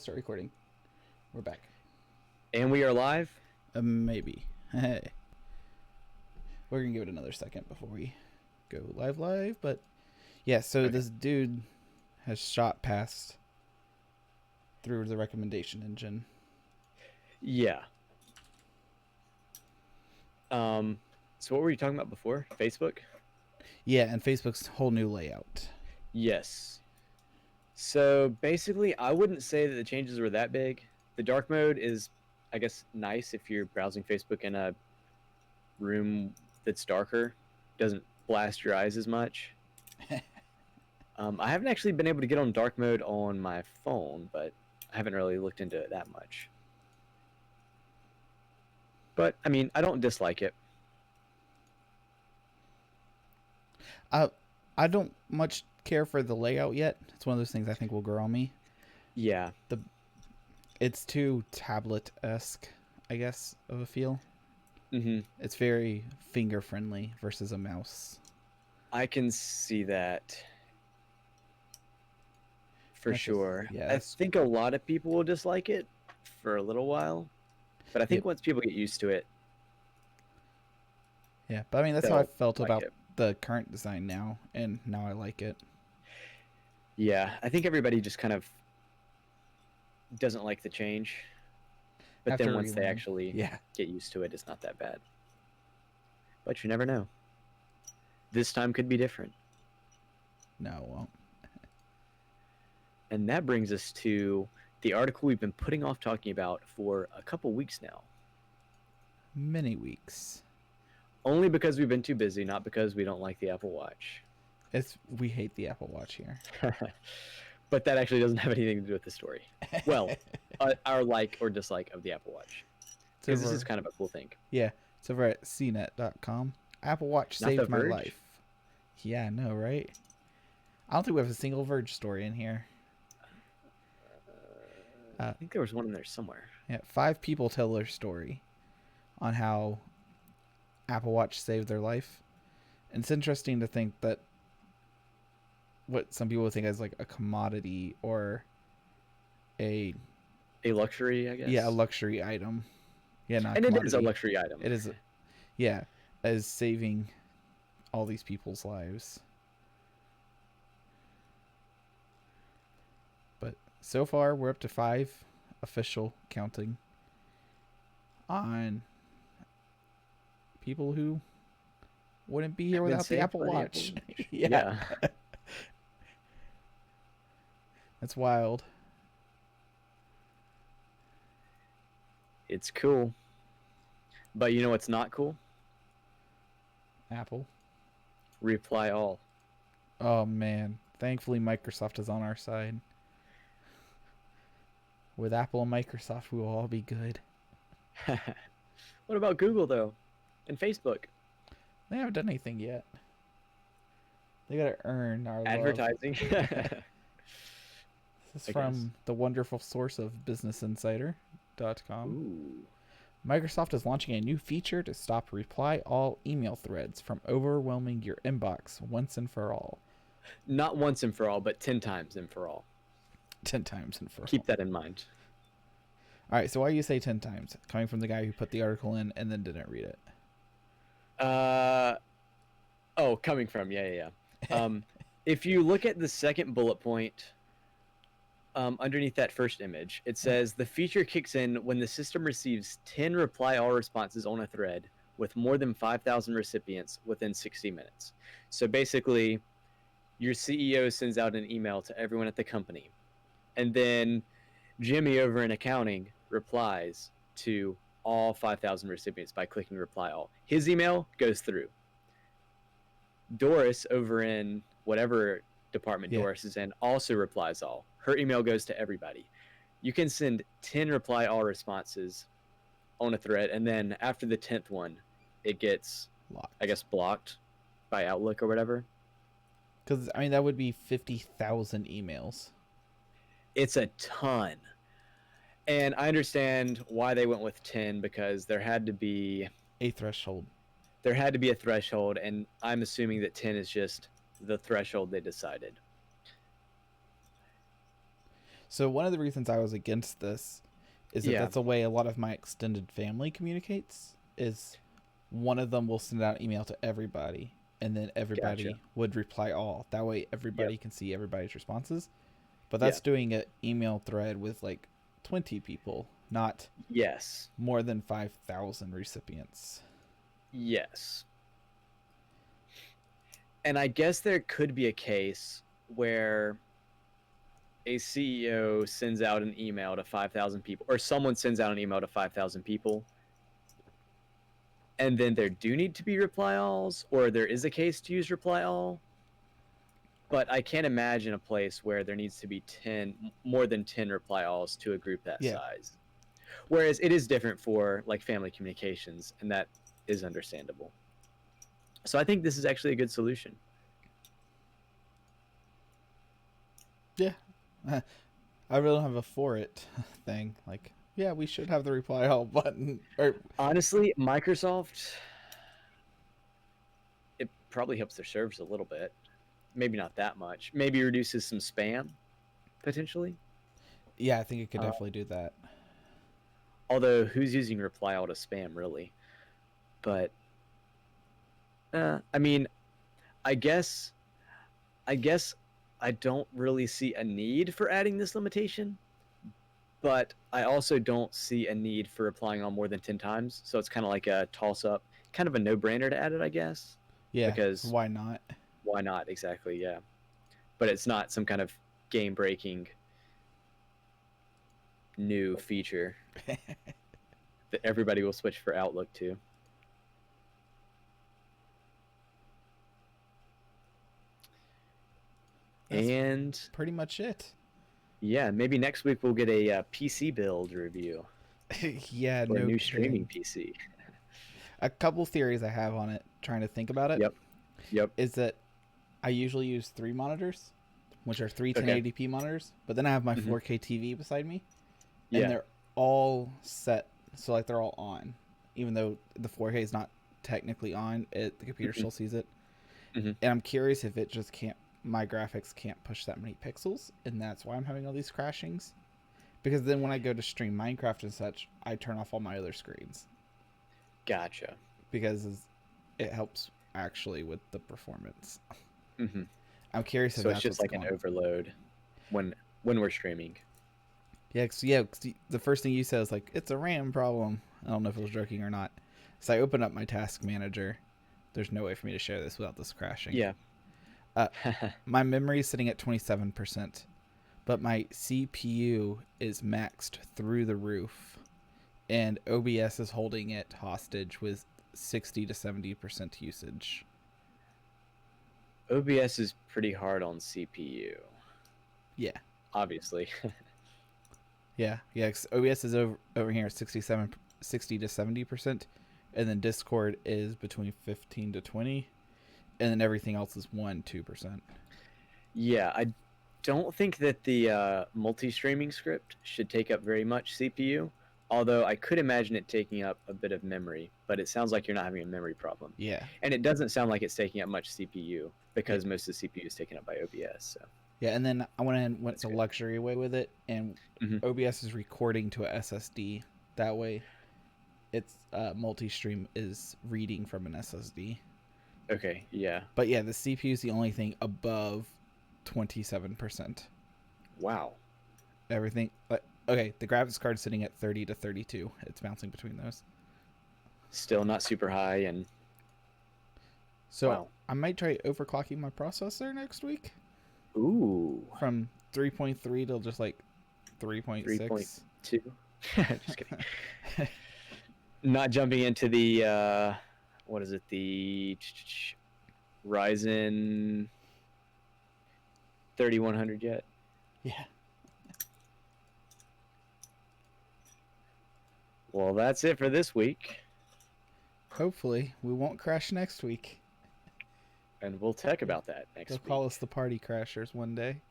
Start recording. We're back. And we are live? Maybe. Hey. We're going to give it another second before we go live. But yeah, so Okay. this dude has shot past through the recommendation engine. Yeah. So what were you talking about before? Facebook? Yeah, and Facebook's whole new layout. Yes. So basically, I wouldn't say that the changes were that big. The dark mode is, I guess, nice if you're browsing Facebook in a room that's darker. Doesn't blast your eyes as much. I haven't actually been able to get on dark mode on my phone, but I haven't really looked into it that much. But, I mean, I don't dislike it. I don't much care for the layout yet. It's one of those things I think will grow on me. Yeah. It's too tablet-esque, I guess, of a feel. Mm-hmm. It's very finger-friendly versus a mouse. I can see that for sure. I think a lot of people will dislike it for a little while, but I think once people get used to it. Yeah, but I mean, that's how I felt about the current design now, and now I like it. Yeah, I think everybody just kind of doesn't like the change, but then once they actually get used to it, it's not that bad. But you never know. This time could be different. No, it won't. And that brings us to the article we've been putting off talking about for a couple weeks now. Many weeks. Only because we've been too busy, not because we don't like the Apple Watch. We hate the Apple Watch here. But that actually doesn't have anything to do with the story. Well, our like or dislike of the Apple Watch. Because this is kind of a cool thing. Yeah, it's over at cnet.com. Apple Watch saved my life. Yeah, I know, right? I don't think we have a single Verge story in here. I think there was one in there somewhere. Yeah, 5 people tell their story on how Apple Watch saved their life. And it's interesting to think that what some people would think as like a commodity or a luxury, I guess. Yeah, a luxury item. Yeah, not and commodity. It is a luxury item. It is, as saving all these people's lives. But so far, we're up to 5 official counting on people who wouldn't be here without the Apple Watch. Yeah. That's wild. It's cool. But you know what's not cool? Apple. Reply all. Oh, man. Thankfully, Microsoft is on our side. With Apple and Microsoft, we will all be good. What about Google, though? And Facebook? They haven't done anything yet. They gotta earn our advertising. This is from the wonderful source of BusinessInsider.com. Ooh. Microsoft is launching a new feature to stop reply all email threads from overwhelming your inbox once and for all. Not once and for all, but 10 times and for all. 10 times and for all. Keep that in mind. All right, so why do you say 10 times? Coming from the guy who put the article in and then didn't read it. Coming from, yeah. If you look at the second bullet point, underneath that first image, it says the feature kicks in when the system receives 10 reply all responses on a thread with more than 5,000 recipients within 60 minutes. So basically, your CEO sends out an email to everyone at the company, and then Jimmy over in accounting replies to all 5,000 recipients by clicking reply all. His email goes through. Doris over in whatever department Doris is in also replies all. Her email goes to everybody. You can send 10 reply all responses on a thread, and then after the 10th one, it gets, blocked by Outlook or whatever. Because, I mean, that would be 50,000 emails. It's a ton. And I understand why they went with 10, because there had to be a threshold. There had to be a threshold, and I'm assuming that 10 is just the threshold they decided. So one of the reasons I was against this is that Yeah. that's a way a lot of my extended family communicates. Is one of them will send out an email to everybody, and then everybody Gotcha. would reply all. That way, everybody Yep. can see everybody's responses. But Yeah. that's doing an email thread with like 20 people, not Yes. more than 5,000 recipients. Yes. And I guess there could be a case where a CEO sends out an email to 5,000 people, or someone sends out an email to 5,000 people, and then there do need to be reply alls, or there is a case to use reply all. But I can't imagine a place where there needs to be more than 10 reply alls to a group that Yeah. size. Whereas it is different for like family communications, and that is understandable. So I think this is actually a good solution. Yeah. I really don't have a for it thing. Like, yeah, we should have the reply all button. Or Honestly, Microsoft, it probably helps their servers a little bit. Maybe not that much. Maybe reduces some spam, potentially. yeah, I think it could definitely do that. Although, who's using reply all to spam, really? But, I mean, I guess I don't really see a need for adding this limitation, but I also don't see a need for replying all more than 10 times. So it's kind of like a toss up, kind of a no brainer to add it, I guess. Yeah, Because why not? why not? Exactly, yeah. But it's not some kind of game breaking new feature that everybody will switch for Outlook to. That's And pretty much it. yeah, maybe next week we'll get a PC build review Yeah, for a no new streaming kidding. PC. A couple theories I have on it, trying to think about it, Yep. is that I usually use 3 monitors, which are three Okay. 1080p monitors, but then I have my Mhm. 4K TV beside me, and Yeah. they're all set, so like they're all on, even though the 4K is not technically on. The computer Mhm. still sees it, Mhm. and I'm curious if it just can't. My graphics can't push that many pixels, and that's why I'm having all these crashings. Because then when I go to stream Minecraft and such, I turn off all my other screens Gotcha. because it helps actually with the performance. hmm I'm curious if So it's that's just what's like an going on. overload when we're streaming. Yeah, the first thing you said is like, it's a RAM problem. I don't know if it was joking or not. So I open up my task manager. There's no way for me to share this without this crashing. Yeah. My memory is sitting at 27%, but my CPU is maxed through the roof, and OBS is holding it hostage with 60 to 70% usage. OBS is pretty hard on CPU, Yeah. obviously. Yeah. 'Cause OBS is over here at 60 to 70%, and then Discord is between 15 to 20, and then everything else is 1-2%. Yeah, I don't think that the multi-streaming script should take up very much CPU, although I could imagine it taking up a bit of memory, but it sounds like you're not having a memory problem. Yeah. And it doesn't sound like it's taking up much CPU because most of the CPU is taken up by OBS. So Yeah, and then I went and went That's the good. luxury way with it, and Mhm. OBS is recording to a SSD. That way, its multi-stream is reading from an SSD. Okay, yeah. But yeah, the CPU is the only thing above 27%. Wow. Everything, okay, the graphics card's sitting at 30 to 32. It's bouncing between those. Still not super high, and So wow. I might try overclocking my processor next week Ooh. from 3.3 to just like 3.6. 3.2. Just kidding. Not jumping into the what is it? The Ryzen 3100 yet? Yeah. Well, that's it for this week, Hopefully, we won't crash next week. and we'll talk about that next They'll week. call us the party crashers one day.